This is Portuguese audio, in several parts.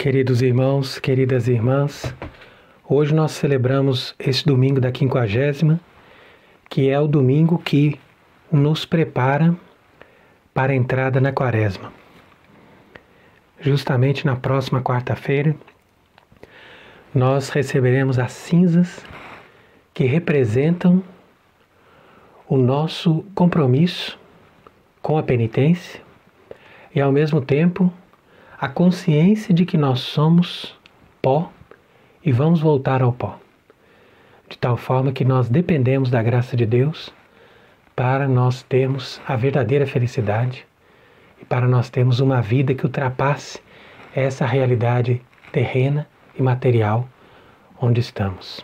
Queridos irmãos, queridas irmãs, hoje nós celebramos esse domingo da 50ª, que é o domingo que nos prepara para a entrada na Quaresma. Justamente na próxima quarta-feira, nós receberemos as cinzas que representam o nosso compromisso com a penitência e, ao mesmo tempo, a consciência de que nós somos pó e vamos voltar ao pó, de tal forma que nós dependemos da graça de Deus para nós termos a verdadeira felicidade e para nós termos uma vida que ultrapasse essa realidade terrena e material onde estamos.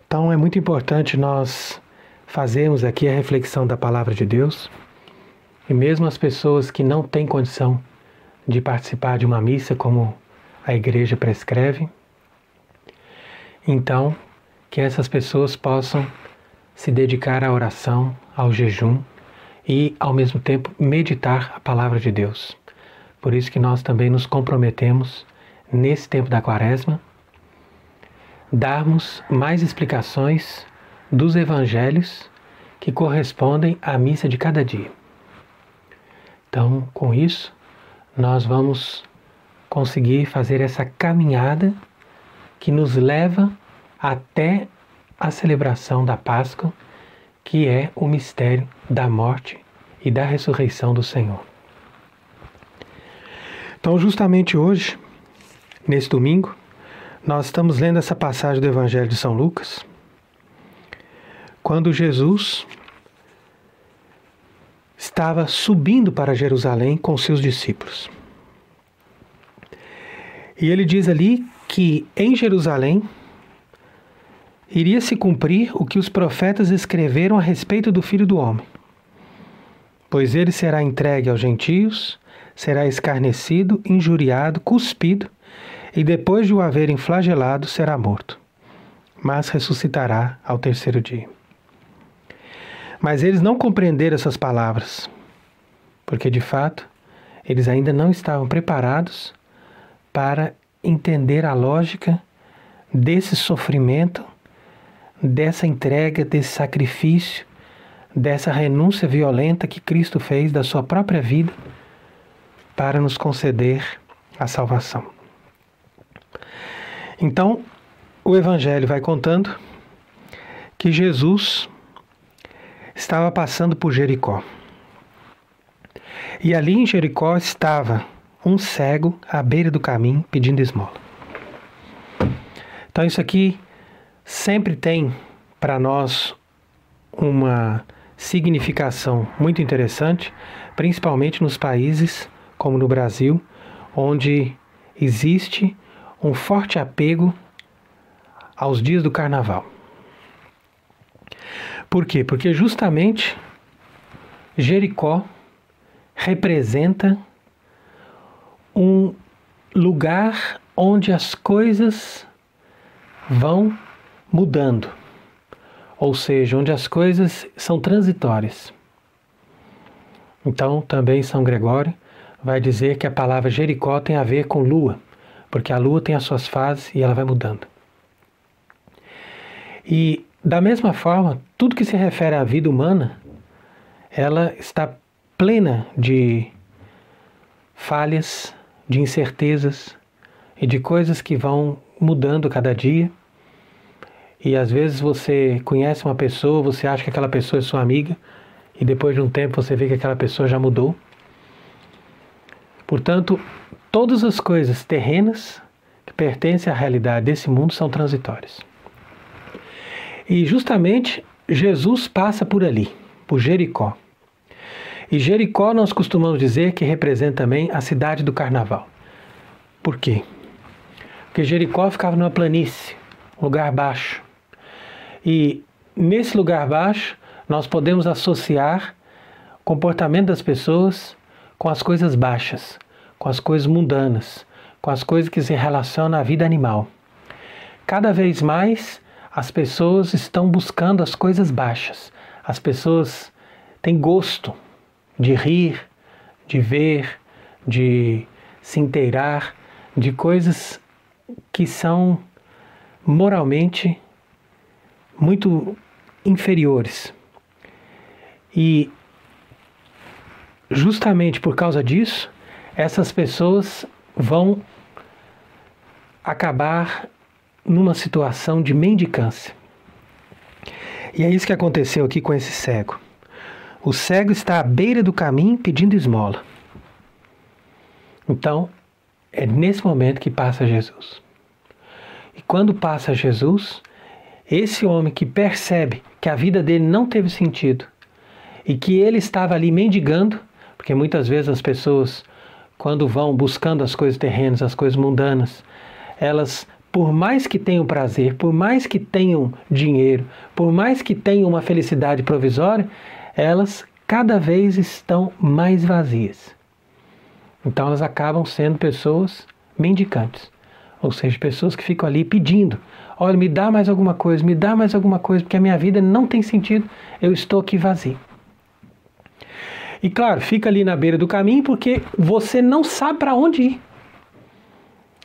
Então é muito importante nós fazermos aqui a reflexão da palavra de Deus, e mesmo as pessoas que não têm condição de participar de uma missa como a igreja prescreve, então que essas pessoas possam se dedicar à oração, ao jejum e ao mesmo tempo meditar a palavra de Deus. Por isso que nós também nos comprometemos nesse tempo da Quaresma darmos mais explicações dos evangelhos que correspondem à missa de cada dia. Então, com isso, nós vamos conseguir fazer essa caminhada que nos leva até a celebração da Páscoa, que é o mistério da morte e da ressurreição do Senhor. Então, justamente hoje, nesse domingo, nós estamos lendo essa passagem do Evangelho de São Lucas, quando Jesus estava subindo para Jerusalém com seus discípulos. E ele diz ali que em Jerusalém iria se cumprir o que os profetas escreveram a respeito do Filho do Homem. Pois ele será entregue aos gentios, será escarnecido, injuriado, cuspido, e depois de o haverem flagelado, será morto. Mas ressuscitará ao terceiro dia. Mas eles não compreenderam essas palavras, porque de fato eles ainda não estavam preparados para entender a lógica desse sofrimento, dessa entrega, desse sacrifício, dessa renúncia violenta que Cristo fez da sua própria vida para nos conceder a salvação. Então, o Evangelho vai contando que Jesus estava passando por Jericó. E ali em Jericó estava um cego à beira do caminho pedindo esmola. Então isso aqui sempre tem para nós uma significação muito interessante, principalmente nos países como no Brasil, onde existe um forte apego aos dias do carnaval. Por quê? Porque justamente Jericó representa um lugar onde as coisas vão mudando, ou seja, onde as coisas são transitórias. Então, também São Gregório vai dizer que a palavra Jericó tem a ver com lua, porque a lua tem as suas fases e ela vai mudando. E da mesma forma, tudo que se refere à vida humana, ela está plena de falhas, de incertezas e de coisas que vão mudando cada dia. E às vezes você conhece uma pessoa, você acha que aquela pessoa é sua amiga, e depois de um tempo você vê que aquela pessoa já mudou. Portanto, todas as coisas terrenas que pertencem à realidade desse mundo são transitórias. E justamente Jesus passa por ali, por Jericó. E Jericó nós costumamos dizer que representa também a cidade do carnaval. Por quê? Porque Jericó ficava numa planície, um lugar baixo. E nesse lugar baixo nós podemos associar o comportamento das pessoas com as coisas baixas, com as coisas mundanas, com as coisas que se relacionam à vida animal. Cada vez mais as pessoas estão buscando as coisas baixas. As pessoas têm gosto de rir, de ver, de se inteirar de coisas que são moralmente muito inferiores. E justamente por causa disso, essas pessoas vão acabar numa situação de mendicância. E é isso que aconteceu aqui com esse cego. O cego está à beira do caminho pedindo esmola. Então, é nesse momento que passa Jesus. E quando passa Jesus, esse homem que percebe que a vida dele não teve sentido e que ele estava ali mendigando, porque muitas vezes as pessoas, quando vão buscando as coisas terrenas, as coisas mundanas, elas, por mais que tenham prazer, por mais que tenham dinheiro, por mais que tenham uma felicidade provisória, elas cada vez estão mais vazias. Então elas acabam sendo pessoas mendicantes, ou seja, pessoas que ficam ali pedindo: olha, me dá mais alguma coisa, me dá mais alguma coisa, porque a minha vida não tem sentido, eu estou aqui vazio. E claro, fica ali na beira do caminho porque você não sabe para onde ir.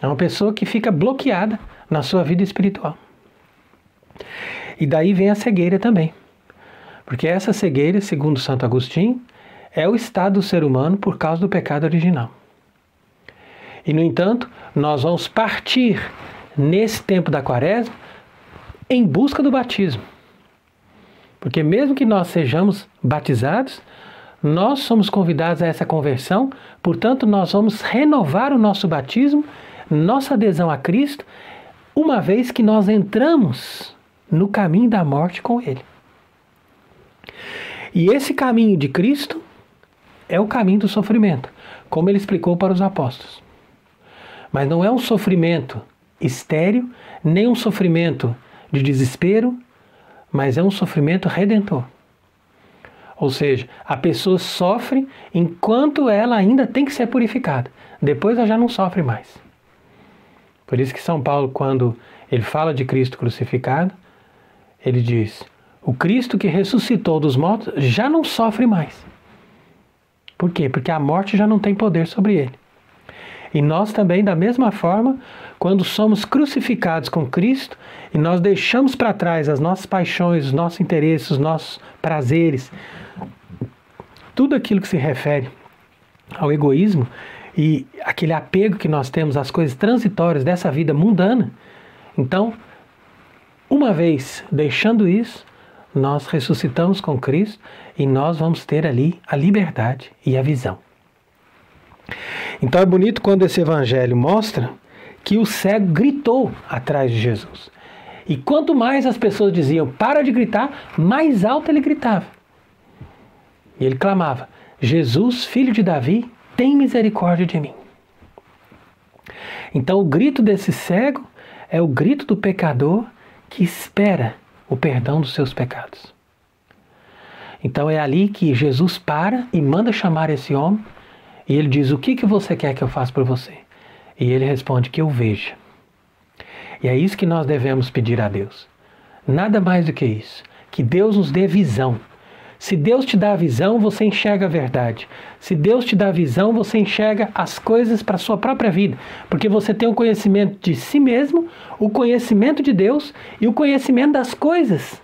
É uma pessoa que fica bloqueada na sua vida espiritual. E daí vem a cegueira também. Porque essa cegueira, segundo Santo Agostinho, é o estado do ser humano por causa do pecado original. E, no entanto, nós vamos partir nesse tempo da Quaresma em busca do batismo. Porque mesmo que nós sejamos batizados, nós somos convidados a essa conversão, portanto, nós vamos renovar o nosso batismo, nossa adesão a Cristo, uma vez que nós entramos no caminho da morte com Ele. E esse caminho de Cristo é o caminho do sofrimento, como Ele explicou para os apóstolos. Mas não é um sofrimento estéril, nem um sofrimento de desespero, mas é um sofrimento redentor. Ou seja, a pessoa sofre enquanto ela ainda tem que ser purificada. Depois ela já não sofre mais. Por isso que São Paulo, quando ele fala de Cristo crucificado, ele diz: o Cristo que ressuscitou dos mortos já não sofre mais. Por quê? Porque a morte já não tem poder sobre ele. E nós também, da mesma forma, quando somos crucificados com Cristo e nós deixamos para trás as nossas paixões, os nossos interesses, os nossos prazeres, tudo aquilo que se refere ao egoísmo e aquele apego que nós temos às coisas transitórias dessa vida mundana, então, uma vez deixando isso, nós ressuscitamos com Cristo e nós vamos ter ali a liberdade e a visão. Então é bonito quando esse evangelho mostra que o cego gritou atrás de Jesus. E quanto mais as pessoas diziam: para de gritar, mais alto ele gritava. E ele clamava: Jesus, filho de Davi, tem misericórdia de mim. Então o grito desse cego é o grito do pecador que espera o perdão dos seus pecados. Então é ali que Jesus para e manda chamar esse homem, e ele diz: o que você quer que eu faça por você? E ele responde: que eu veja. E é isso que nós devemos pedir a Deus. Nada mais do que isso. Que Deus nos dê visão. Se Deus te dá a visão, você enxerga a verdade. Se Deus te dá a visão, você enxerga as coisas para a sua própria vida. Porque você tem o conhecimento de si mesmo, o conhecimento de Deus e o conhecimento das coisas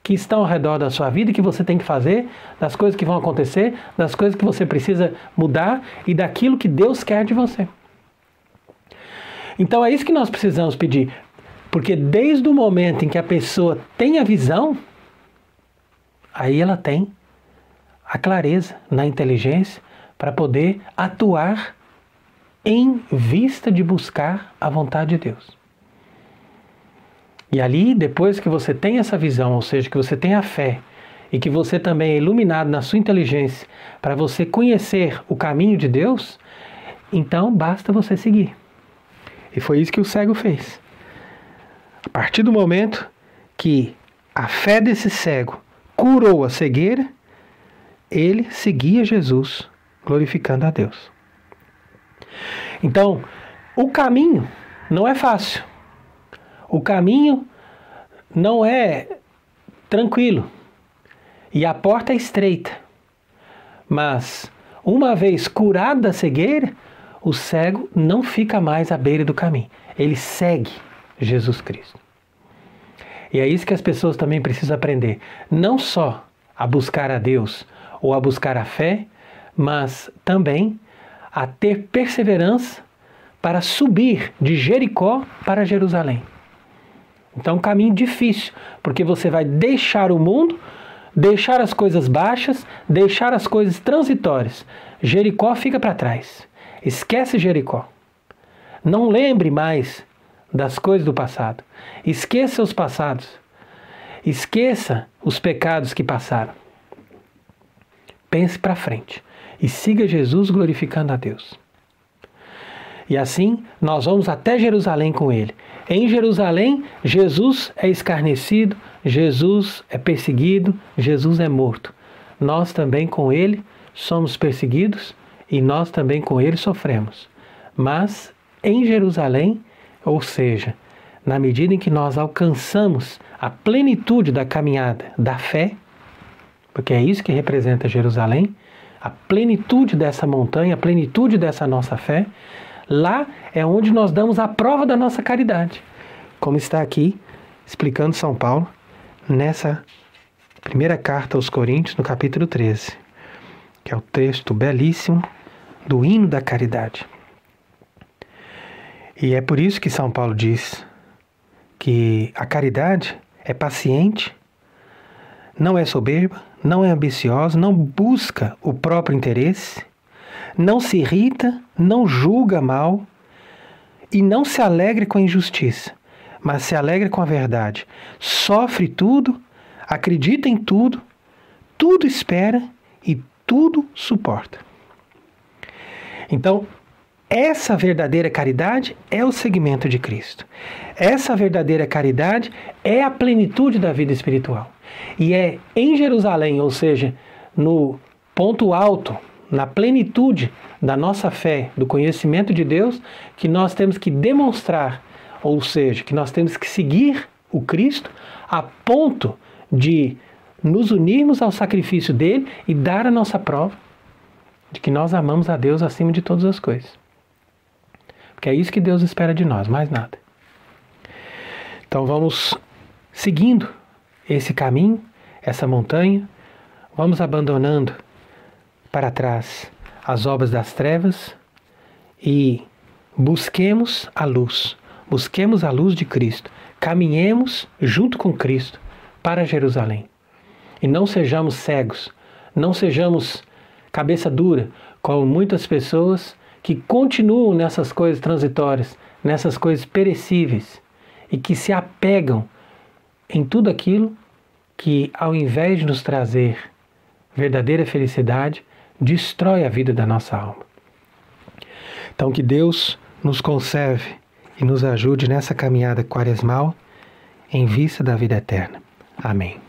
que estão ao redor da sua vida, que você tem que fazer, das coisas que vão acontecer, das coisas que você precisa mudar e daquilo que Deus quer de você. Então é isso que nós precisamos pedir. Porque desde o momento em que a pessoa tem a visão, aí ela tem a clareza na inteligência para poder atuar em vista de buscar a vontade de Deus. E ali, depois que você tem essa visão, ou seja, que você tem a fé e que você também é iluminado na sua inteligência para você conhecer o caminho de Deus, então basta você seguir. E foi isso que o cego fez. A partir do momento que a fé desse cego curou a cegueira, ele seguia Jesus, glorificando a Deus. Então, o caminho não é fácil. O caminho não é tranquilo. E a porta é estreita. Mas, uma vez curado da cegueira, o cego não fica mais à beira do caminho. Ele segue Jesus Cristo. E é isso que as pessoas também precisam aprender. Não só a buscar a Deus ou a buscar a fé, mas também a ter perseverança para subir de Jericó para Jerusalém. Então é um caminho difícil, porque você vai deixar o mundo, deixar as coisas baixas, deixar as coisas transitórias. Jericó fica para trás. Esquece Jericó. Não lembre mais das coisas do passado. Esqueça os passados. Esqueça os pecados que passaram. Pense para frente e siga Jesus glorificando a Deus. E assim nós vamos até Jerusalém com ele. Em Jerusalém, Jesus é escarnecido, Jesus é perseguido, Jesus é morto. Nós também com ele somos perseguidos e nós também com ele sofremos. Mas em Jerusalém, ou seja, na medida em que nós alcançamos a plenitude da caminhada da fé, porque é isso que representa Jerusalém, a plenitude dessa montanha, a plenitude dessa nossa fé, lá é onde nós damos a prova da nossa caridade, como está aqui explicando São Paulo nessa primeira carta aos Coríntios, no capítulo 13, que é o texto belíssimo do hino da caridade. E é por isso que São Paulo diz que a caridade é paciente, não é soberba, não é ambiciosa, não busca o próprio interesse, não se irrita, não julga mal e não se alegra com a injustiça, mas se alegra com a verdade. Sofre tudo, acredita em tudo, tudo espera e tudo suporta. Então, essa verdadeira caridade é o segmento de Cristo. Essa verdadeira caridade é a plenitude da vida espiritual. E é em Jerusalém, ou seja, no ponto alto, na plenitude da nossa fé, do conhecimento de Deus, que nós temos que demonstrar, ou seja, que nós temos que seguir o Cristo a ponto de nos unirmos ao sacrifício dele e dar a nossa prova de que nós amamos a Deus acima de todas as coisas. Porque é isso que Deus espera de nós, mais nada. Então vamos seguindo esse caminho, essa montanha, vamos abandonando para trás as obras das trevas e busquemos a luz de Cristo, caminhemos junto com Cristo para Jerusalém. E não sejamos cegos, não sejamos cabeça dura, como muitas pessoas que continuam nessas coisas transitórias, nessas coisas perecíveis, e que se apegam em tudo aquilo que, ao invés de nos trazer verdadeira felicidade, destrói a vida da nossa alma. Então que Deus nos conserve e nos ajude nessa caminhada quaresmal em vista da vida eterna. Amém.